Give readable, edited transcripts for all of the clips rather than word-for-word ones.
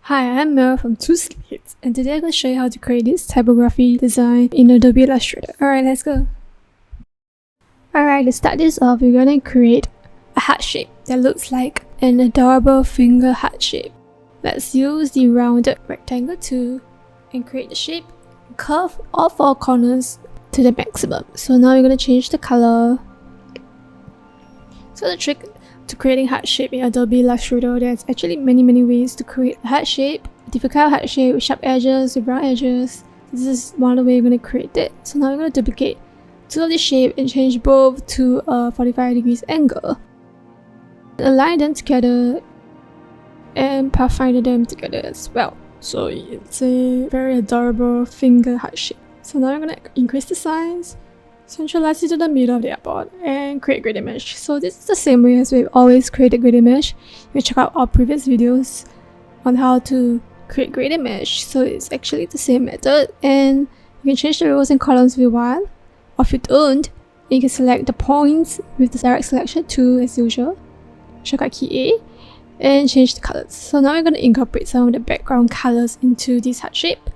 Hi, I'm Mel from Two Sleep Hits, and today I'm going to show you how to create this typography design in Adobe Illustrator. Alright, let's go. Alright, to start this off, we're going to create a heart shape that looks like an adorable finger heart shape. Let's use the rounded rectangle tool and create the shape. Curve all four corners to the maximum. So now we're going to change the color. So the trick to creating heart shape in Adobe Illustrator, there's actually many ways to create a heart shape. Different kind of heart shape with sharp edges, with round edges. This is one of the ways we're going to create it. So now we're going to duplicate two of the shape and change both to a 45 degrees angle. Align them together and pathfinder them together as well. So it's a very adorable finger heart shape. So now I'm going to increase the size, centralize it to the middle of the artboard, and create gradient mesh. So this is the same way as we've always created gradient mesh. You can check out our previous videos on how to create gradient mesh. So it's actually the same method, and you can change the rows and columns if you want, or if you don't, you can select the points with the direct selection tool as usual. Shortcut key A, and change the colors. So now we're going to incorporate some of the background colors into this heart shape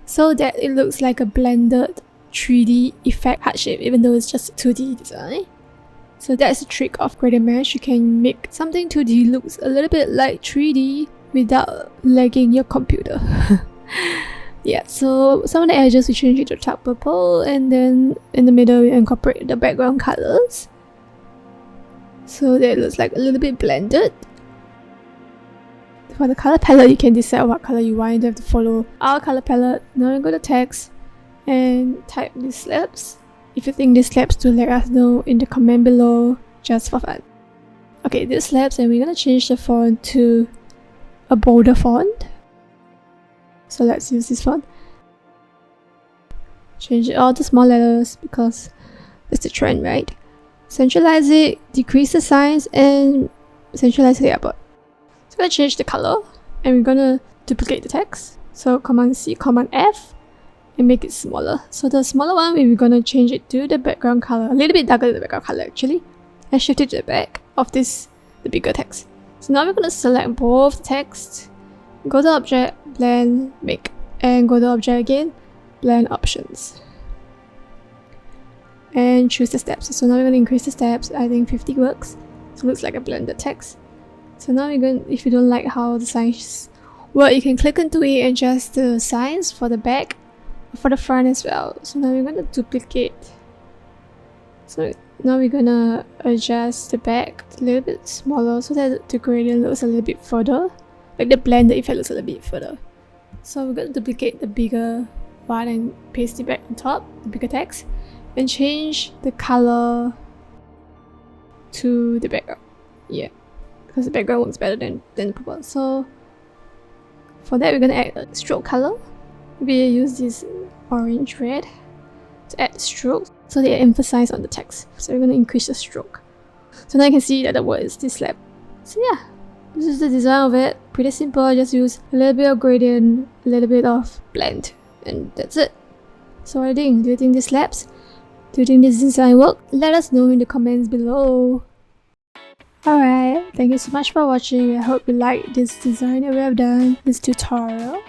so that it looks like a blended 3D effect heart shape, even though it's just a 2D design. So that's the trick of gradient mesh. You can make something 2D looks a little bit like 3D without lagging your computer. Yeah, so some of the edges we change it to dark purple, and then in the middle we incorporate the background colors so that it looks like a little bit blended. For the color palette, you can decide what color you want. You don't have to follow our color palette. Now you go to text and type these slabs. If you think these slabs to let us know in the comment below, just for fun. Okay, these slabs, and we're gonna change the font to a bolder font. So let's use this font. Change it all to small letters because that's the trend, right? Centralize it, decrease the size, and centralize the artboard. So we're gonna change the color, and we're gonna duplicate the text. So Command C, Command F, and make it smaller. So the smaller one, we're gonna change it to the background color, a little bit darker than the background color actually, and shift it to the back of this, the bigger text. So now we're gonna select both text, go to Object, Blend, Make, and go to Object again, Blend Options, and choose the steps. So now we're gonna increase the steps. I think 50 works. So it looks like a blended text. So now if you don't like how the signs work, you can click into it and adjust the signs for the back, for the front as well. So now we're going to duplicate. So now we're going to adjust the back a little bit smaller so that the gradient looks a little bit further, like the blended effect looks a little bit further. So we're going to duplicate the bigger one and paste it back on top, the bigger text, and change the color to the background. Yeah, because the background works better than the purple. So for that, we're going to add a stroke color. We use this orange red to add stroke so they emphasize on the text. So we're going to increase the stroke. So now you can see that the word is this slab. So yeah, this is the design of it. Pretty simple. I just use a little bit of gradient, a little bit of blend, and that's it. So what do you think? Do you think this slabs? Do you think this design work? Let us know in the comments below. Alright, thank you so much for watching. I hope you like this design that we have done, this tutorial.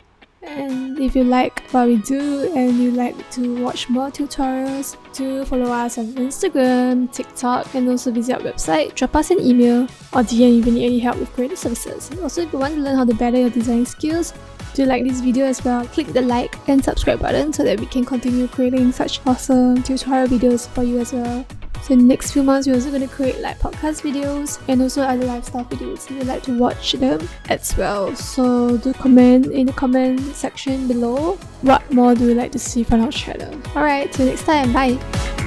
And if you like what we do and you like to watch more tutorials, do follow us on Instagram, TikTok, and also visit our website. Drop us an email or DM if you need any help with creative services. Also, if you want to learn how to better your design skills, do like this video as well. Click the like and subscribe button so that we can continue creating such awesome tutorial videos for you as well. So in the next few months, we're also going to create like podcast videos and also other lifestyle videos if you'd like to watch them as well. So do comment in the comment section below what more do you like to see from our channel. Alright, till next time, bye!